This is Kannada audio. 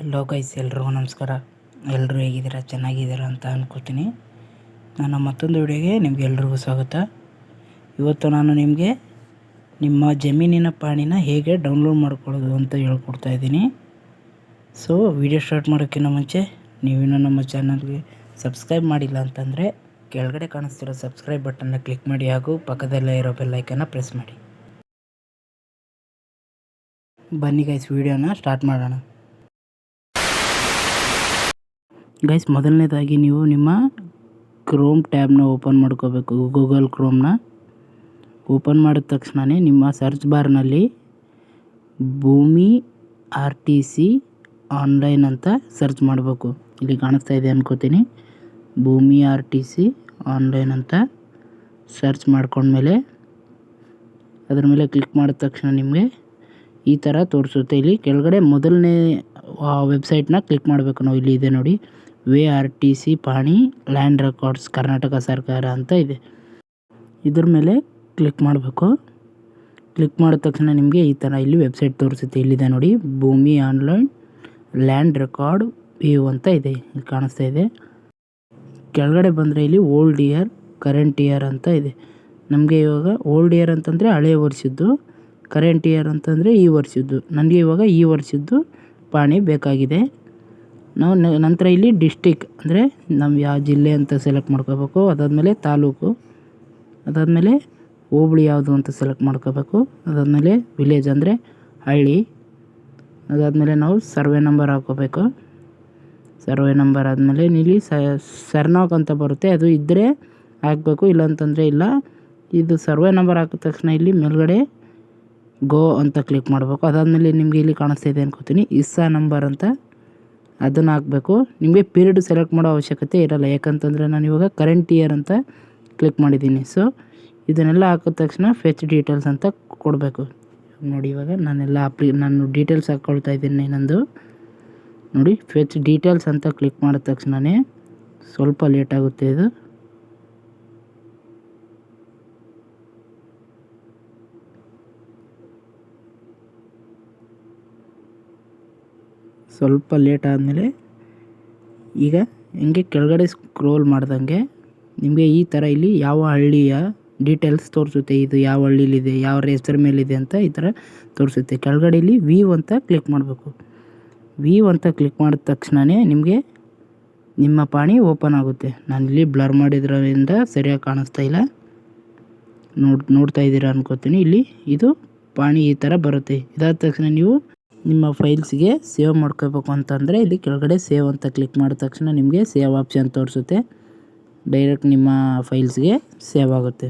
ಹಲೋ ಗೈಸ್, ಎಲ್ರಿಗೂ ನಮಸ್ಕಾರ. ಎಲ್ಲರೂ ಹೇಗಿದ್ದೀರಾ? ಚೆನ್ನಾಗಿದ್ದೀರಾ ಅಂತ ಅಂದ್ಕೊಳ್ತೀನಿ. ನನ್ನ ಮತ್ತೊಂದು ವಿಡಿಯೋಗೆ ನಿಮಗೆ ಎಲ್ರಿಗೂ ಸ್ವಾಗತ. ಇವತ್ತು ನಾನು ನಿಮಗೆ ನಿಮ್ಮ ಜಮೀನಿನ ಪಾಣಿನ ಹೇಗೆ ಡೌನ್ಲೋಡ್ ಮಾಡ್ಕೊಳ್ಳೋದು ಅಂತ ಹೇಳ್ಕೊಡ್ತಾ ಇದ್ದೀನಿ. ಸೊ ವಿಡಿಯೋ ಸ್ಟಾರ್ಟ್ ಮಾಡೋಕ್ಕಿಂತ ಮುಂಚೆ ನೀವಿನ್ನೂ ನಮ್ಮ ಚಾನಲ್ಗೆ ಸಬ್ಸ್ಕ್ರೈಬ್ ಮಾಡಿಲ್ಲ ಅಂತಂದರೆ ಕೆಳಗಡೆ ಕಾಣಿಸ್ತಿರೋ ಸಬ್ಸ್ಕ್ರೈಬ್ ಬಟನ್ನ ಕ್ಲಿಕ್ ಮಾಡಿ ಹಾಗೂ ಪಕ್ಕದಲ್ಲೇ ಇರೋ ಬೆಲ್ ಐಕನ್ನ ಪ್ರೆಸ್ ಮಾಡಿ. ಬನ್ನಿ ಗೈಸ್, ವಿಡಿಯೋನ ಸ್ಟಾರ್ಟ್ ಮಾಡೋಣ. ಗೈಸ್, ಮೊದಲನೇದಾಗಿ ನೀವು ನಿಮ್ಮ ಕ್ರೋಮ್ ಟ್ಯಾಬ್ನ ಓಪನ್ ಮಾಡ್ಕೋಬೇಕು. ಗೂಗಲ್ ಕ್ರೋಮ್ನ ಓಪನ್ ಮಾಡಿದ ತಕ್ಷಣವೇ ನಿಮ್ಮ ಸರ್ಚ್ ಬಾರ್ನಲ್ಲಿ ಭೂಮಿ RTC ಆನ್ಲೈನ್ ಅಂತ ಸರ್ಚ್ ಮಾಡಬೇಕು. ಇಲ್ಲಿ ಕಾಣಿಸ್ತಾ ಇದೆ ಅನ್ಕೋತೀನಿ. ಭೂಮಿ RTC ಆನ್ಲೈನ್ ಅಂತ ಸರ್ಚ್ ಮಾಡ್ಕೊಂಡ್ಮೇಲೆ ಅದರ ಮೇಲೆ ಕ್ಲಿಕ್ ಮಾಡಿದ ತಕ್ಷಣ ನಿಮಗೆ ಈ ಥರ ತೋರಿಸುತ್ತೆ. ಇಲ್ಲಿ ಕೆಳಗಡೆ ಮೊದಲನೇ ವೆಬ್ಸೈಟ್ನ ಕ್ಲಿಕ್ ಮಾಡಬೇಕು ನಾವು. ಇಲ್ಲಿ ಇದೆ ನೋಡಿ, WARTC ಪಾಣಿ ಲ್ಯಾಂಡ್ ರೆಕಾರ್ಡ್ಸ್ ಕರ್ನಾಟಕ ಸರ್ಕಾರ ಅಂತ ಇದೆ. ಇದ್ರ ಮೇಲೆ ಕ್ಲಿಕ್ ಮಾಡಬೇಕು. ಕ್ಲಿಕ್ ಮಾಡಿದ ತಕ್ಷಣ ನಿಮಗೆ ಈ ಥರ ಇಲ್ಲಿ ವೆಬ್ಸೈಟ್ ತೋರಿಸುತ್ತೆ. ಇಲ್ಲಿದೆ ನೋಡಿ, ಭೂಮಿ ಆನ್ಲೈನ್ ಲ್ಯಾಂಡ್ ರೆಕಾರ್ಡ್ ವ್ಯೂ ಅಂತ ಇದೆ. ಇಲ್ಲಿ ಕಾಣಿಸ್ತಾ ಇದೆ. ಕೆಳಗಡೆ ಬಂದರೆ ಇಲ್ಲಿ ಓಲ್ಡ್ ಇಯರ್, ಕರೆಂಟ್ ಇಯರ್ ಅಂತ ಇದೆ. ನಮಗೆ ಇವಾಗ ಓಲ್ಡ್ ಇಯರ್ ಅಂತಂದರೆ ಹಳೆಯ ವರ್ಷದ್ದು, ಕರೆಂಟ್ ಇಯರ್ ಅಂತಂದರೆ ಈ ವರ್ಷದ್ದು. ನನಗೆ ಇವಾಗ ಈ ವರ್ಷದ್ದು ಪಾಣಿ ಬೇಕಾಗಿದೆ. ನಾವು ನಂತರ ಇಲ್ಲಿ ಡಿಸ್ಟಿಕ್ ಅಂದರೆ ನಮ್ಮ ಯಾವ ಜಿಲ್ಲೆ ಅಂತ ಸೆಲೆಕ್ಟ್ ಮಾಡ್ಕೋಬೇಕು. ಅದಾದಮೇಲೆ ತಾಲೂಕು, ಅದಾದಮೇಲೆ ಹೋಬಳಿ ಯಾವುದು ಅಂತ ಸೆಲೆಕ್ಟ್ ಮಾಡ್ಕೋಬೇಕು. ಅದಾದಮೇಲೆ ವಿಲೇಜ್ ಅಂದರೆ ಹಳ್ಳಿ. ಅದಾದಮೇಲೆ ನಾವು ಸರ್ವೆ ನಂಬರ್ ಹಾಕೋಬೇಕು. ಸರ್ವೆ ನಂಬರ್ ಆದಮೇಲೆ ಇಲ್ಲಿ ಸರ್ನಾಕ್ ಅಂತ ಬರುತ್ತೆ, ಅದು ಇದ್ದರೆ ಹಾಕಬೇಕು, ಇಲ್ಲ ಅಂತಂದರೆ ಇಲ್ಲ. ಇದು ಸರ್ವೆ ನಂಬರ್ ಹಾಕಿದ ತಕ್ಷಣ ಇಲ್ಲಿ ಮೇಲ್ಗಡೆ ಗೋ ಅಂತ ಕ್ಲಿಕ್ ಮಾಡಬೇಕು. ಅದಾದಮೇಲೆ ನಿಮಗೆ ಇಲ್ಲಿ ಕಾಣಿಸ್ತಾ ಇದೆ ಅನ್ಕೋತೀನಿ, ಇಸ್ಸಾ ನಂಬರ್ ಅಂತ, ಅದನ್ನು ಹಾಕಬೇಕು. ನಿಮಗೆ ಪೀರಿಯಡ್ ಸೆಲೆಕ್ಟ್ ಮಾಡೋ ಅವಶ್ಯಕತೆ ಇರಲ್ಲ, ಯಾಕಂತಂದರೆ ನಾನು ಇವಾಗ ಕರೆಂಟ್ ಇಯರ್ ಅಂತ ಕ್ಲಿಕ್ ಮಾಡಿದ್ದೀನಿ. ಸೊ ಇದನ್ನೆಲ್ಲ ಹಾಕಿದ ತಕ್ಷಣ ಫೆಚ್ ಡೀಟೇಲ್ಸ್ ಅಂತ ಕೊಡಬೇಕು. ನೋಡಿ, ಇವಾಗ ನಾನು ಡೀಟೇಲ್ಸ್ ಹಾಕ್ಕೊಳ್ತಾ ಇದ್ದೀನಿ ನಂದು. ನೋಡಿ, ಫೆಚ್ ಡೀಟೇಲ್ಸ್ ಅಂತ ಕ್ಲಿಕ್ ಮಾಡಿದ ತಕ್ಷಣವೇ ಸ್ವಲ್ಪ ಲೇಟ್ ಆಗುತ್ತೆ. ಇದು ಸ್ವಲ್ಪ ಲೇಟ್ ಆದಮೇಲೆ ಈಗ ಹಿಂಗೆ ಕೆಳಗಡೆ ಸ್ಕ್ರೋಲ್ ಮಾಡ್ದಂಗೆ ನಿಮಗೆ ಈ ಥರ ಇಲ್ಲಿ ಯಾವ ಹಳ್ಳಿಯ ಡೀಟೇಲ್ಸ್ ತೋರಿಸುತ್ತೆ. ಇದು ಯಾವ ಹಳ್ಳಿಲಿದೆ, ಯಾವ ಹೆಸರು ಮೇಲಿದೆ ಅಂತ ಈ ಥರ ತೋರಿಸುತ್ತೆ. ಕೆಳಗಡೆ ಇಲ್ಲಿ ವ್ಯೂ ಅಂತ ಕ್ಲಿಕ್ ಮಾಡಬೇಕು. ವ್ಯೂ ಅಂತ ಕ್ಲಿಕ್ ಮಾಡಿದ ತಕ್ಷಣವೇ ನಿಮಗೆ ನಿಮ್ಮ ಪಾಣಿ ಓಪನ್ ಆಗುತ್ತೆ. ನಾನಿಲ್ಲಿ ಬ್ಲರ್ ಮಾಡಿದ್ರಿಂದ ಸರಿಯಾಗಿ ಕಾಣಿಸ್ತಾ ಇಲ್ಲ, ನೋಡ್ತಾ ಇದ್ದೀರಾ ಅನ್ಕೋತೀನಿ. ಇಲ್ಲಿ ಇದು ಪಾಣಿ ಈ ಥರ ಬರುತ್ತೆ. ಇದಾದ ತಕ್ಷಣ ನೀವು ನಿಮ್ಮ ಫೈಲ್ಸ್ಗೆ ಸೇವ್ ಮಾಡ್ಕೋಬೇಕು ಅಂತಂದರೆ ಇಲ್ಲಿ ಕೆಳಗಡೆ ಸೇವ್ ಅಂತ ಕ್ಲಿಕ್ ಮಾಡಿದ ತಕ್ಷಣ ನಿಮಗೆ ಸೇವ್ ಆಪ್ಷನ್ ತೋರಿಸುತ್ತೆ. ಡೈರೆಕ್ಟ್ ನಿಮ್ಮ ಫೈಲ್ಸ್ಗೆ ಸೇವ್ ಆಗುತ್ತೆ.